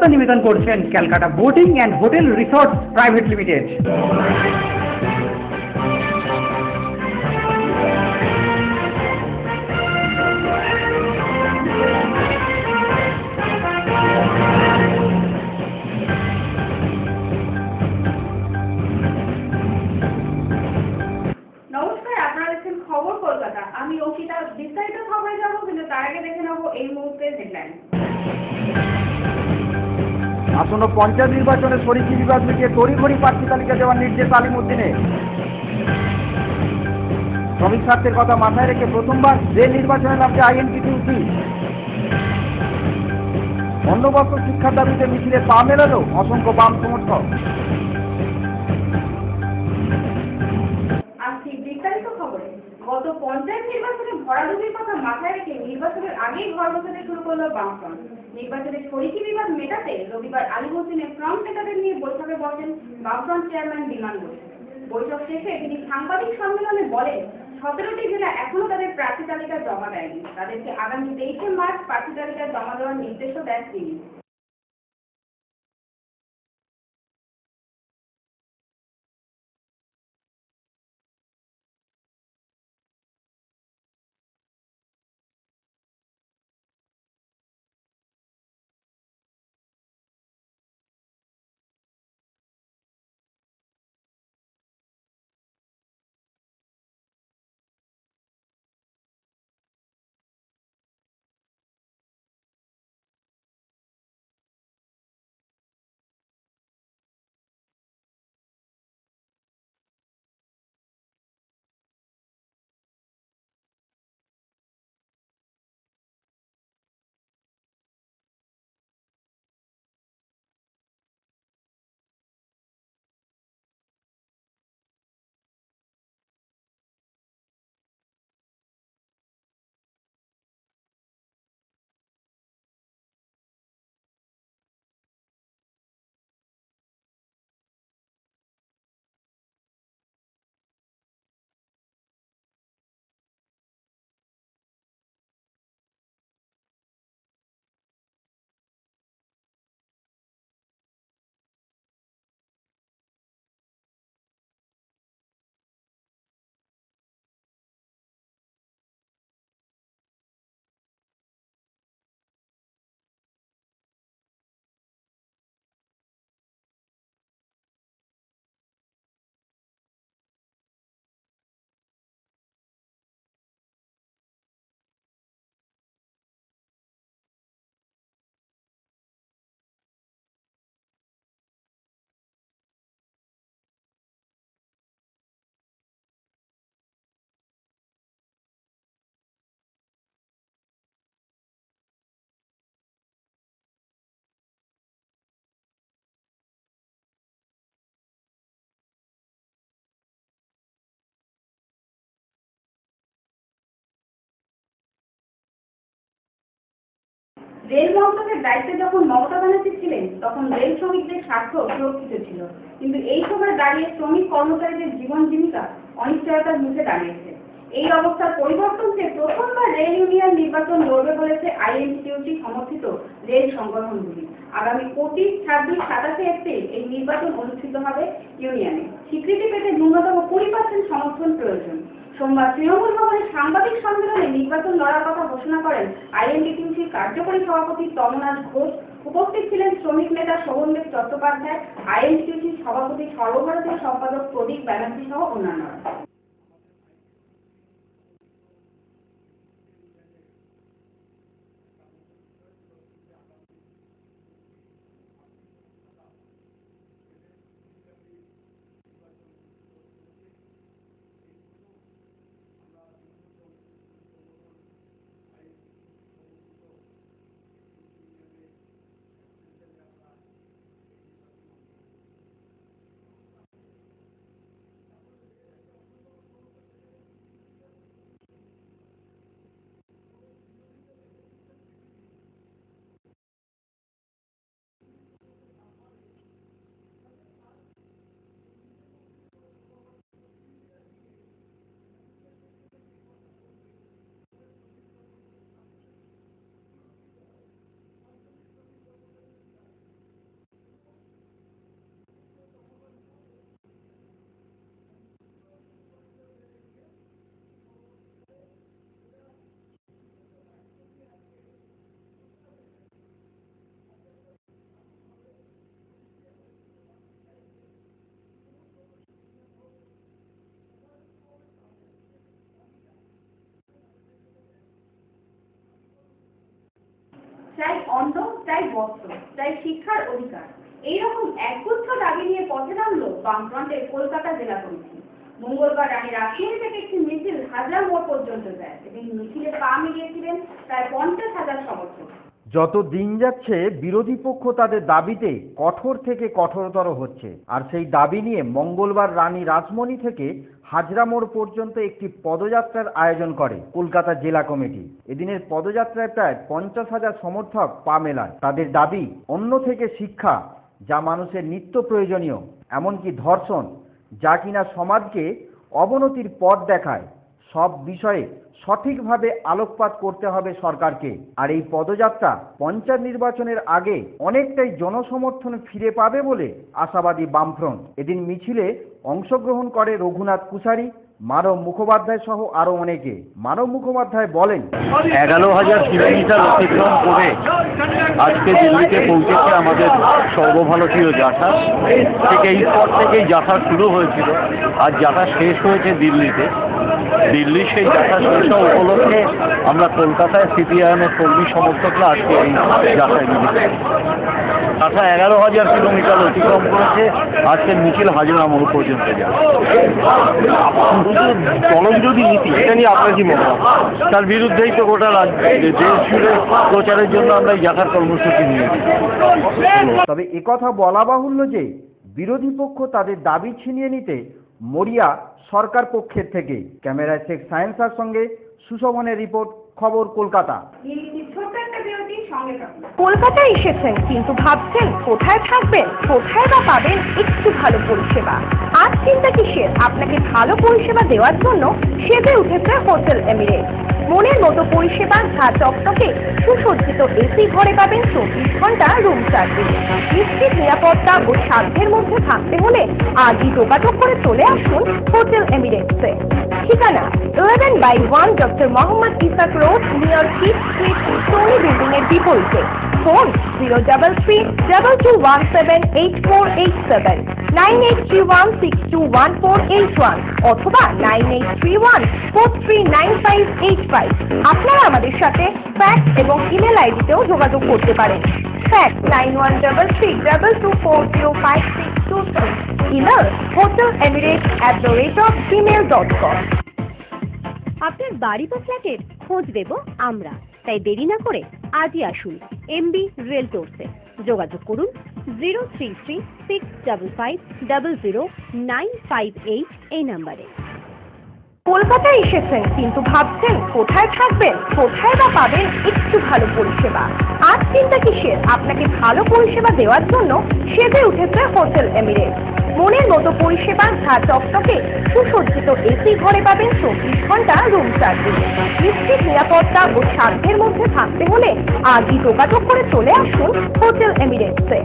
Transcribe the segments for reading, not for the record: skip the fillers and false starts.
সৌজন্যতা নিবেদন করছেন Calcutta boating and hotel resort private limited. নমস্কার, আপনারা দেখছেন খবর কলকাতা। আমি অঙ্কিতা। বিস্তারিত খবরে যাবো, কিন্তু তার আগে দেখে নেবো এই মুহূর্তের হেডলাইন। আসন্ন পঞ্চায়েত নির্বাচনে শরিকি বিভাগ মিটিয়ে তড়িঘড়ি প্রার্থী তালিকা দেওয়ার নির্দেশ আলিমুদ্দিনের। শ্রমিক স্বার্থের কথা মাথায় রেখে প্রথমবার রেল নির্বাচনে নামছে আইএনটিটিউসি। বন্দোবস্ত শিক্ষার দাবিতে মিছিলে পা মেলালো অসংখ্য বাম সমর্থক। আসছি বিস্তারিত খবরে। গত পঞ্চায়েত নির্বাচনে ভরাডুবির কথা মাথায় রেখে নির্বাচনের আগেই ঘর বসাতে শুরু করলো বামফ্রন্ট। নির্বাচনের শরিকি বিভাগ মেটাতে রবিবার আলিমুদ্দিনের ফ্রন্ট নেতাদের নিয়ে বৈঠকে বসেন বামফ্রন্ট চেয়ারম্যান বিমান ঘোষ। বৈঠক শেষে তিনি সাংবাদিক সম্মেলনে বলেন, 17টি জেলা এখনো তাদের প্রার্থী তালিকা জমা দেয়নি। তাদেরকে আগামী 23শে মার্চ প্রার্থী তালিকা জমা দেওয়ার নির্দেশও দেন তিনি। রেল মন্ত্রকের দায়িত্বে যখন মমতা ব্যানার্জি ছিলেন, তখন রেল শ্রমিকদের স্বার্থ সুরক্ষিত ছিল। কিন্তু এই সময় দাঁড়িয়ে শ্রমিক কর্মচারীদের জীবন জীবিকা অনিশ্চয়তার মুখে দাঁড়িয়েছে। এই অবস্থার পরিবর্তন চেয়ে প্রথমবার রেল ইউনিয়ন নির্বাচন লড়বে বলেছে আইএনটিটিউসি সমর্থিত রেল সংগঠনগুলি। আগামী 25, 26, 27 এপ্রিল এই নির্বাচন অনুষ্ঠিত হবে ইউনিয়নে। স্বীকৃতি পেতে ন্যূনতম 20% সমর্থন প্রয়োজন। সোমবার তৃণমূল ভবনে সাংবাদিক সম্মেলনে নির্বাচন লড়ার কথা ঘোষণা করেন আইএনটিটিউসির কার্যকরী সভাপতি তমনাথ ঘোষ। উপস্থিত ছিলেন শ্রমিক নেতা শোভনদেব চট্টোপাধ্যায়, আইএনটিটিউসির সভাপতি সর্বভারতীয় সম্পাদক প্রদীপ ব্যানার্জি সহ অন্যান্যরা। চাই বস্ত্র, চাই শিক্ষার অধিকার। এইরকম একগুচ্ছ দাবি নিয়ে পথে নামলো বামফ্রন্টের কলকাতা জেলা কমিটি। মঙ্গলবার রানী রাসমণি থেকে একটি মিছিল হাজরা মোড় পর্যন্ত যায় এবং মিছিলে পা মিলিয়েছিলেন প্রায় 50,000 সমর্থক। যত দিন যাচ্ছে বিরোধী পক্ষ তাদের দাবিতে কঠোর থেকে কঠোরতর হচ্ছে, আর সেই দাবি নিয়ে মঙ্গলবার রানী রাসমণি থেকে হাজরা মোড় পর্যন্ত একটি পদযাত্রার আয়োজন করে কলকাতা জেলা কমিটি। এদিনের পদযাত্রায় প্রায় 50,000 সমর্থক পা মেলায়। তাদের দাবি অন্য থেকে শিক্ষা, যা মানুষের নিত্য প্রয়োজনীয়, এমনকি ধর্ষণ, যা কিনা সমাজকে অবনতির পথ দেখায়, সব বিষয়ে সঠিকভাবে আলোকপাত করতে হবে সরকারকে। আর এই পদযাত্রা পঞ্চায়েত নির্বাচনের আগে অনেকটাই জনসমর্থন ফিরে পাবে বলে আশাবাদী বামফ্রন্ট। এদিন মিছিলে অংশগ্রহণ করে রঘুনাথ কুশারি, মানব মুখোপাধ্যায় সহ আরো অনেকে। মানব মুখোপাধ্যায় বলেন, 11,000 কিলোমিটার অতিক্রম করে আজকে দিল্লিতে পৌঁছেছে আমাদের সর্বভারতীয় যাত্রা। ঠিক এরপর থেকেই যাত্রা শুরু হয়েছিল, আর যাত্রা শেষ হয়েছে দিল্লিতে। দিল্লির সেই যাত্রা শেষ হওয়া উপলক্ষে আমরা কলকাতায় সিপিআইএমের কর্মী সমর্থকরা আজকে এই যাত্রায় মিলিত। যাত্রা 11,000 কিলোমিটার অতিক্রম করেছে। আজকের মিছিল হাজরা মোড় পর্যন্ত যায়। দলবিরোধী নীতি, এটা নিয়ে আপনার কি মনে হয়? তার বিরুদ্ধেই তো গোটা দেশ জুড়ে প্রচারের জন্য আমরা এই যাত্রার কর্মসূচি নিয়েছি। তবে একথা বলা বাহুল্য যে বিরোধী পক্ষ তাদের দাবি ছিনিয়ে নিতে মরিয়া সরকার পক্ষের থেকে। ক্যামেরায় শেখ সায়েন্সার সঙ্গে সুশোভনের রিপোর্ট, খবর কলকাতা। ছোট্ট একটা বিরতির সঙ্গে থাকুন। কলকাতায় এসেছেন কিন্তু ভাবছেন কোথায় থাকবেন, কোথায় বা পাবেন একটু ভালো পরিষেবা। আর চিন্তা কিসের, আপনাকে ভালো পরিষেবা দেওয়ার জন্য সেজে উঠেছে হোটেল এমিরেটস। মনের মতো পরিষেবা, ঘা চকচকে সুসজ্জিত এসি ঘরে পাবেন 24 ঘন্টা রুম সার্ভিস। নিশ্চিত নিরাপত্তা ও সাধ্যের মধ্যে থাকতে হলে আজই যোগাযোগ করে চলে আসুন হোটেল এমিরেটসে। ঠিকানা 11/1 doctor Mohammad Ishaq road, near Kyd street, Sony building এর বিপরীতে। ফোন 033-2217-8487, 9831621481 অথবা 9831439585। আপনারা আমাদের সাথে ফ্যাক্স এবং ইমেল আইডিতেও যোগাযোগ করতে পারেন। Fax 913322405623, email hotelemirates@gmail.com। আপনার বাড়ি বা ফ্ল্যাটের খোঁজ দেব আমরা, তাই দেরি না করে আজই আসুন এমবি রিয়েলটরসে। যোগাযোগ করুন 033655000958 এই নাম্বারে। কলকাতায় এসেছেন কিন্তু ভাবছেন কোথায় থাকবেন, কোথায় বা পাবেন একটু ভালো পরিষেবা। আর চিন্তা কিসের, আপনাকে ভালো পরিষেবা দেওয়ার জন্য সেজে উঠেছে হোটেল এমিরেটস। মনের মতো পরিষেবা, ঘা চকচকে সুসজ্জিত এসি ঘরে পাবেন 24 ঘন্টা রুম সার্ভিস। নিশ্চিত নিরাপত্তা ও সাধ্যের মধ্যে থাকতে হলে আজই যোগাযোগ করে চলে আসুন হোটেল এমিরেটসে।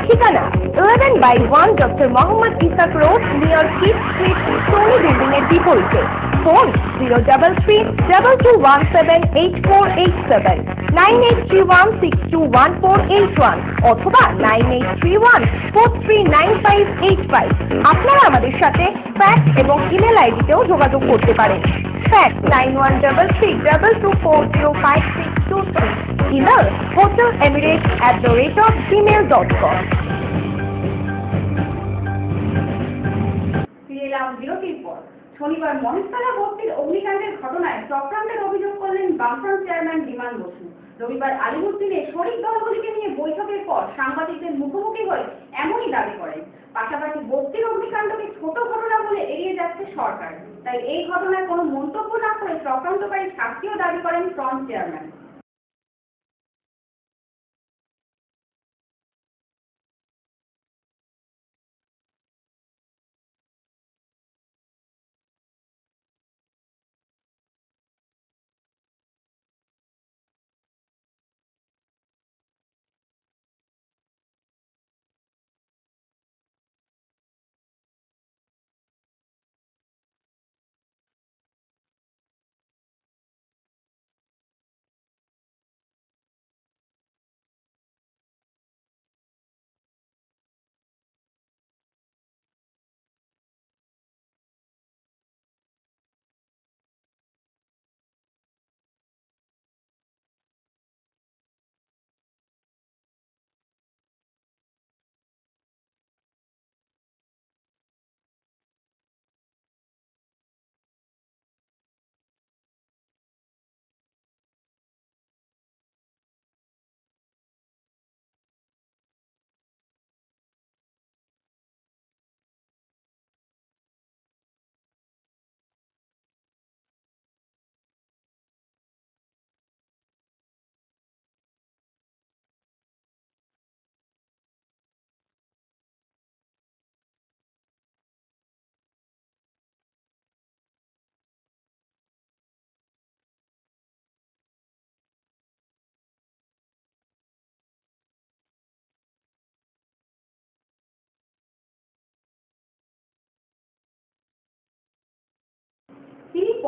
ঠিকানা 11/1 doctor Mohammad Ishaq road, near Kyd street, Sony building এর বিপরীতে। ফোন 033-2217-8487, 9831621481 অথবা 9831439585। আপনারা আমাদের সাথে ফ্যাক্স এবং ইমেল আইডিতেও যোগাযোগ করতে পারেন। Fax 913322405623, email hotelemirates@gmail.com। ফিরে এলাম বিরতির পর। শনিবার মহেশতলা বস্তির অগ্নিকাণ্ডের ঘটনায় চক্রান্তের অভিযোগ করলেন বামফ্রন্ট চেয়ারম্যান বিমান বসু। রবিবার আলিমুদ্দিনে শরিক দলগুলিকে নিয়ে বৈঠকের পর সাংবাদিকদের মুখোমুখি হয়ে এমনই দাবি করেন। পাশাপাশি বস্তির অগ্নিকাণ্ডকে ছোট ঘটনা বলে এড়িয়ে যাচ্ছে সরকার। তাই এই ঘটনায় কোনো মন্তব্য না করে চক্রান্তকারী শাস্তিও দাবি করেন ফ্রন্ট চেয়ারম্যান।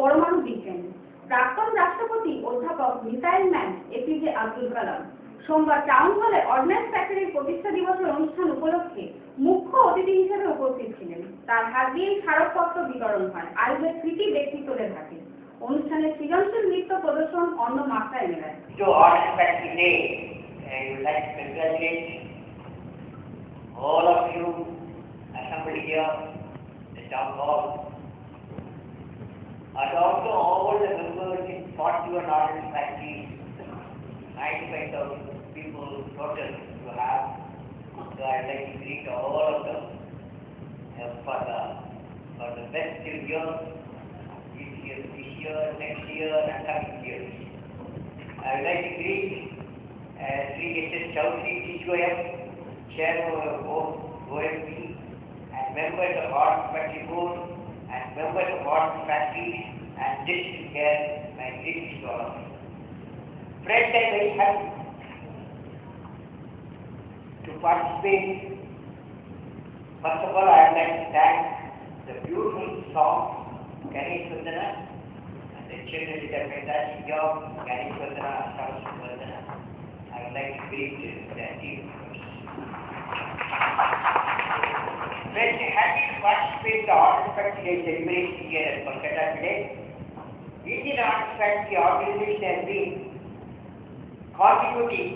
পরমাণু বিজ্ঞানী, প্রাক্তন রাষ্ট্রপতি অধ্যাপক missile man APJ Abdul Kalam সোমবার টাউন হলে অর্ডিন্যান্স ফ্যাক্টরির প্রতিষ্ঠা দিবসের অনুষ্ঠান উপলক্ষে মুখ্য অতিথি হিসেবে উপস্থিত ছিলেন। তার হাত দিয়েই স্মারকপত্র বিতরণ হয় আয়োজকের কৃতি ব্যক্তিত্বদের হাতে। অনুষ্ঠানে সৃজনশীল নৃত্য প্রদর্শন অন্য মাত্রায় মেলায়। All of you assembled here, the town hall, and also all the members in 41 ordinance factories, 95,000 people total you have. So I'd like to greet all of them for the best year, this year, next year, and coming years. I would like to greet Sri S.S. Chowdhury, TQM, Chairman of OMP, and members of Ordnance Factory Board, and members of Ordnance Factories, and district head, my greetings to all of you. Friends, I am very happy to participate. First of all, I would like to thank the beautiful song, Ganesh Vandana, and the children did a fantastic job, Ganesh Vandana, Saraswati Vandana. I would like to greet the team. Friends, happy to participate in the Ordnance Factory Day celebration here at Kolkata today. Indian Ordnance Factory organization has been contributing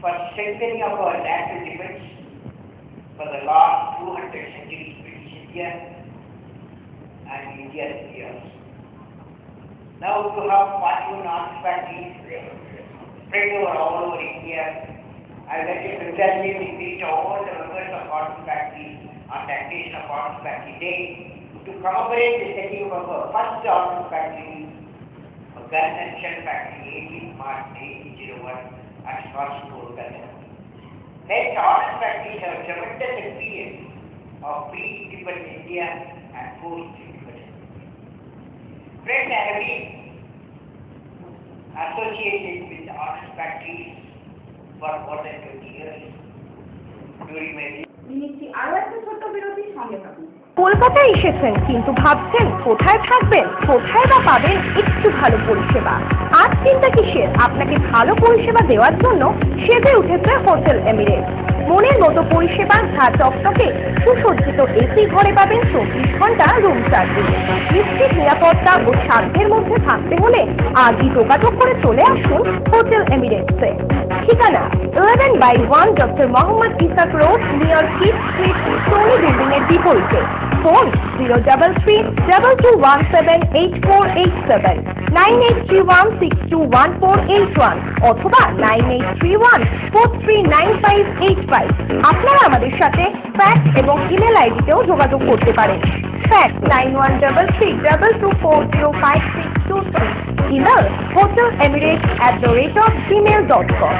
for strengthening of our national defense for the last 200 centuries, British India and India's years. Now to have 41 Ordnance Factories spread all over India, I would like to congratulate and greet all the members of Ordnance Factory on the occasion of Ordnance Factory Day to commemorate the setting of our first Ordnance Factory, a gun and shell factory, 18 March 1801 at Swartzpur, Kolkata. Hence, Ordnance Factories have a tremendous experience of pre-independent India and post-independence. Friends, I have been associated with Ordnance Factories for more than 20 years. During my মিনিটটি আরো একটা ছোট্ট বিরতির সঙ্গে থাকুন। কলকাতায় এসেছেন কিন্তু ভাবছেন কোথায় থাকবেন, কোথায় বা পাবেন একটু ভালো পরিষেবা। আজ চিন্তা কিসের, আপনাকে ভালো পরিষেবা দেওয়ার জন্য সেজে উঠেছে হোটেল এমিরেটস। মনের মতো পরিষেবা, ঝাঁ চকচকে সুসজ্জিত এসি ঘরে পাবেন 24 ঘন্টা রুম সার্ভিস। নিশ্চিত নিরাপত্তা ও সাধ্যের মধ্যে থাকতে হলে আজই যোগাযোগ করে চলে আসুন হোটেল এমিরেটসে। ঠিকানা 11/1 doctor Mohammad Ishaq road, near Kyd street, Sony building এর বিপরীতে। ফোন 033178487, 9831621481 অথবা 9831439585। আপনারা আমাদের সাথে ফ্যাক্স এবং ইমেল আইডিতেও যোগাযোগ করতে পারেন। Fax 913322405623, email hotelemirates@gmail.com।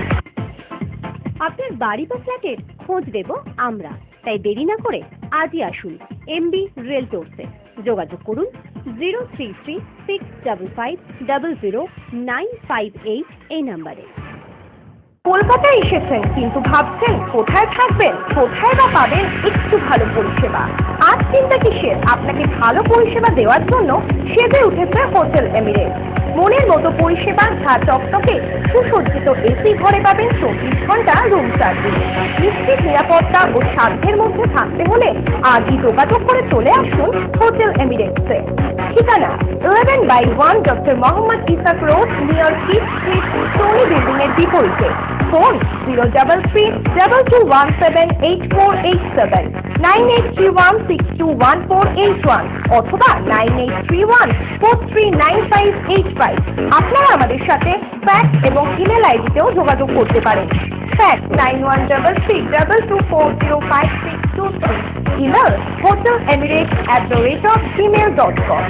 আপনার বাড়ি বা ফ্ল্যাটের খোঁজ দেব আমরা, তাই দেরি না করে আজই আসুন এমবি রিয়েলটরসে। যোগাযোগ করুন 033655000958 এই নাম্বারে। কলকাতায় এসেছেন কিন্তু ভাবছেন কোথায় থাকবেন, কোথায় বা পাবেন একটু ভালো পরিষেবা। আজ চিন্তা কিসের, আপনাকে ভালো পরিষেবা দেওয়ার জন্য সেজে উঠেছে হোটেল এমিরেটস। মনের মতো পরিষেবা, ঝাঁ চকচকে সুসজ্জিত এসি ঘরে পাবেন 24 ঘন্টা রুম সার্ভিস। নিশ্চিত নিরাপত্তা ও সাধ্যের মধ্যে থাকতে হলে আজই যোগাযোগ করে চলে আসুন হোটেল এমিরেটসে। ঠিকানা 11/1 doctor Mohammad Ishaq road, near Kyd street, Sony building এর বিপরীতে। ফোন 03322178487, 9831621481 অথবা 9831439585। আপনারা আমাদের সাথে ফ্যাক্স এবং ইমেল আইডিতেও যোগাযোগ করতে পারেন। Fax 913322405623, email hotelemirates@gmail.com।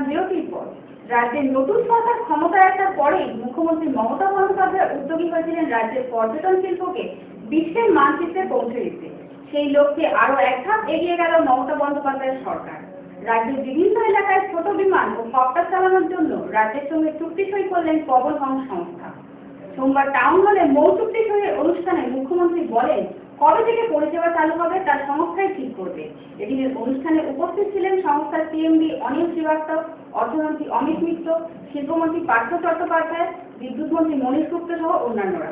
বিরতির পর রাজ্যের নতুন সরকার ক্ষমতায় আসার পরেই মুখ্যমন্ত্রী মমতা বন্দ্যোপাধ্যায় উদ্যোগী হয়েছিলেন রাজ্যের পর্যটন শিল্পকে বিশ্বের মানচিত্রে পৌঁছে দিতে। সেই লক্ষ্যে আরো এক ধাপ এগিয়ে গেল মমতা বন্দ্যোপাধ্যায়ের সরকার। রাজ্যের বিভিন্ন এলাকায় ছোট বিমান ও কপ্টার চালানোর জন্য রাজ্যের সঙ্গে চুক্তি সই করলেন পবন হংস সংস্থা। সোমবার টাউন হলে মৌ চুক্তি সইয়ের অনুষ্ঠানে মুখ্যমন্ত্রী বলেন, কবে থেকে পরিষেবা চালু হবে তার সংস্থাই ঠিক করবে। এদিনের অনুষ্ঠানে উপস্থিত ছিলেন সংস্থার সিএমডি অনিল শ্রীবাস্তব, অর্থমন্ত্রী অমিত মিত্র, শিল্পমন্ত্রী পার্থ চট্টোপাধ্যায়, বিদ্যুৎ মন্ত্রী মনীশ গুপ্ত সহ অন্যান্যরা।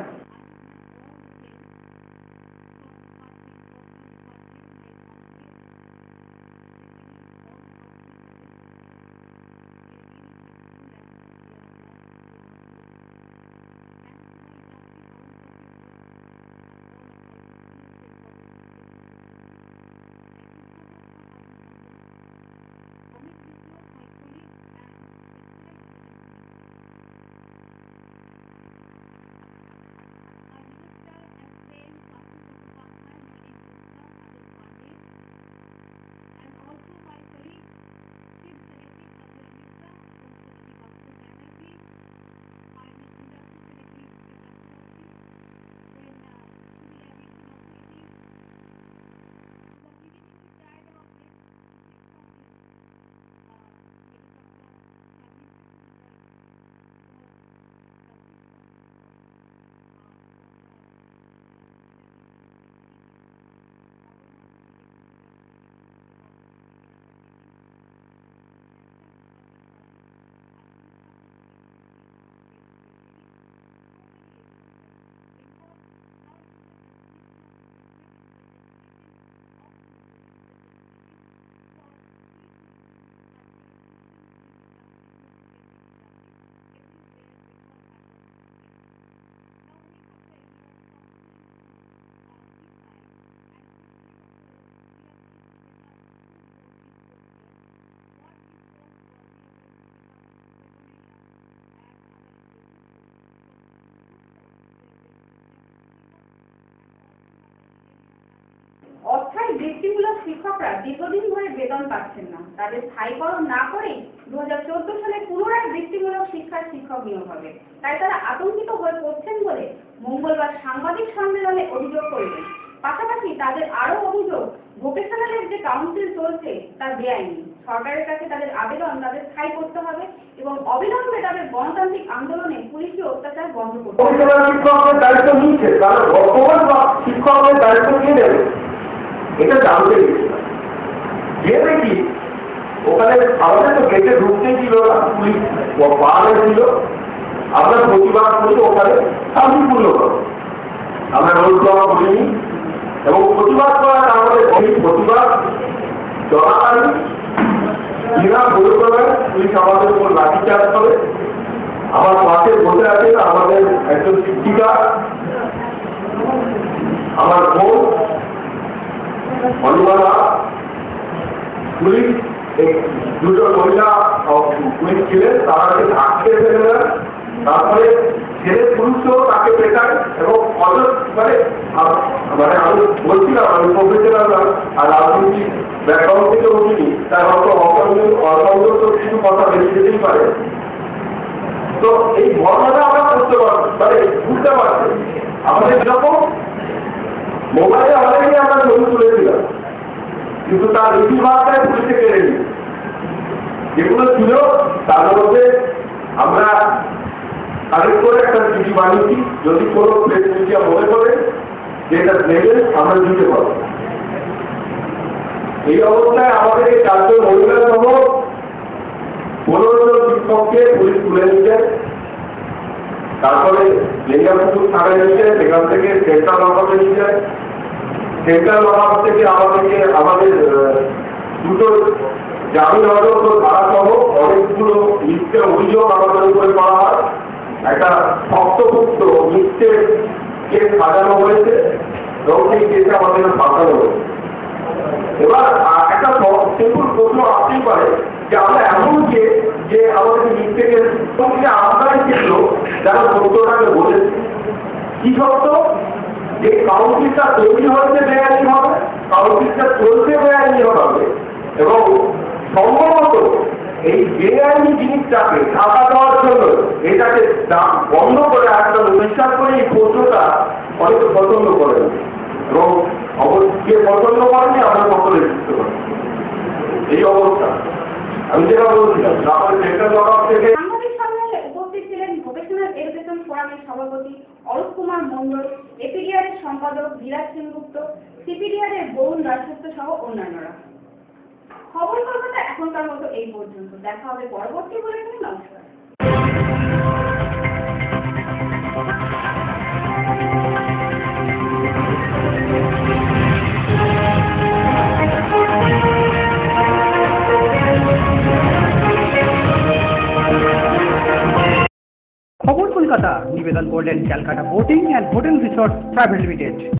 অস্থায়ী বৃত্তিমূলক শিক্ষকরা দীর্ঘদিন ধরে বেতন পাচ্ছেন না। তাদের স্থায়ীকরণ না করেই 2014 সালে পুনরায় বৃত্তিমূলক শিক্ষার শিক্ষক নিয়োগ হবে। তাই তারা আতঙ্কিত হয়ে পড়ছেন বলে মঙ্গলবার সাংবাদিক সম্মেলনে অভিযোগ করলেন। পাশাপাশি তাদের আরও অভিযোগ, ভোকেশনালের যে কাউন্সিল চলছে তা বেআইনি। সরকারের কাছে তাদের আবেদন তাদের স্থায়ী করতে হবে এবং অবিলম্বে তাদের গণতান্ত্রিক আন্দোলনে পুলিশি অত্যাচার বন্ধ করতে হবে। শিক্ষকদের দায়িত্ব নিচ্ছে, তারা বর্তমান শিক্ষকদের দায়িত্ব নিয়ে নেবে, এটা জানতে গেছিলাম। গিয়ে দেখি ওখানে আমাদের তো গেটে ঢুকতে ছিল না, পুলিশ পাহাড়ে ছিল। আমরা প্রতিবাদ করি ওখানে শান্তিপূর্ণ করো, আমরা রোড ব্লক করিনি এবং প্রতিবাদ করার আমাদের এই প্রতিবাদ চলাকালীন বিনা পরিকল্পনায় পুলিশ আমাদের উপর লাঠিচার্জ করে। আমার পাশে বসে আছেন আমাদের একজন শিক্ষিকা, আমার বোন অনিমালা, পুলিশ দুটো মহিলা পুলিশ ছিলেন, তারা আটকে ফেলে। তারপরে ছেলে পুরুষও তাকে পেটায় এবং মানে আমি বলছিলাম আমি প্রফেশনাল আর রাজনীতিক ব্যাকগ্রাউন্ড থেকে বলিনি, তার হয়তো অসংযত কিছু কথা বেশি যেতেই পারে। তো এই ঘটনাটা আমরা করতে মানে বুঝতে পারছি। আমাদের যখন মোবাইলে অনেকে আমরা ছবি তুলেছিলাম, কিন্তু তার বেশিরভাগটাই পুলিশে কেড়ে নিই। যেগুলো ছিল তার মধ্যে আমরা কালেক্ট করে একটা চিঠি বানিয়েছি, যদি কোনো প্রেস মিডিয়া মনে করে যে এটা নেবেন আমরা দিতে পারবো। এই অবস্থায় আমাদের এই 4 জন মহিলা সহ 15 জন শিক্ষককে পুলিশ তুলে নিচ্ছে। তারপরে লেঙ্গাপুকুর থানায় নিচ্ছে, সেখান থেকে সেন্ট্রাল লকআপে নিচ্ছে। সেন্ট্রাল লকআপ থেকে আমাদের দুটো জামিন অযোগ্য ধারা সহ অনেকগুলো মিথ্যে অভিযোগ আমাদের উপরে করা হয়। একটা শক্তপুক্ত মিথ্যে কেস সাজানো হয়েছে এবং সেই কেসে আমাদের ফাঁসানো হয়েছে। এবার একটা সিম্পল প্রশ্ন আসতেই পারে যে আমরা এমন যে আমাদের মিথ্যে কেস আমরাই ছিল যারা সত্যটাকে বলেছে। কি সত্য? যে কাউন্সিলটা তৈরি হয়েছে বেআইনি হবে, কাউন্সিলটা চলছে বেআইনি হবে এবং সম্ভবত এই বেআইনি জিনিসটাকে ঢাকা দেওয়ার জন্য এটাকে বন্ধ করে একটা বিশ্বাস করে এই প্রশ্নটা অনেক পছন্দ করেন এবং কে পছন্দ করেনি আমরা সকলে বুঝতে পারি। এই অবস্থা আমি যেটা বলছিলাম, তারপরে সেন্ট্রাল লকআপ থেকে সাংবাদিক সম্মেলনে উপস্থিত ছিলেন ভোকেশনাল এডুকেশন ফোরামের সভাপতি সভাপতি অরূপ কুমার মণ্ডল, এপিডিআরের সম্পাদক বিরাজ সেনগুপ্ত, সিপিডিআরের বরুণ দাসগুপ্ত সহ অন্যান্যরা। খবর কলকাতা এখনকার মতো এই পর্যন্ত। দেখা হবে পরবর্তী বুলেটিনে। নমস্কার। খবর কলকাতা নিবেদন করলেন Calcutta boating and hotel resort private limited.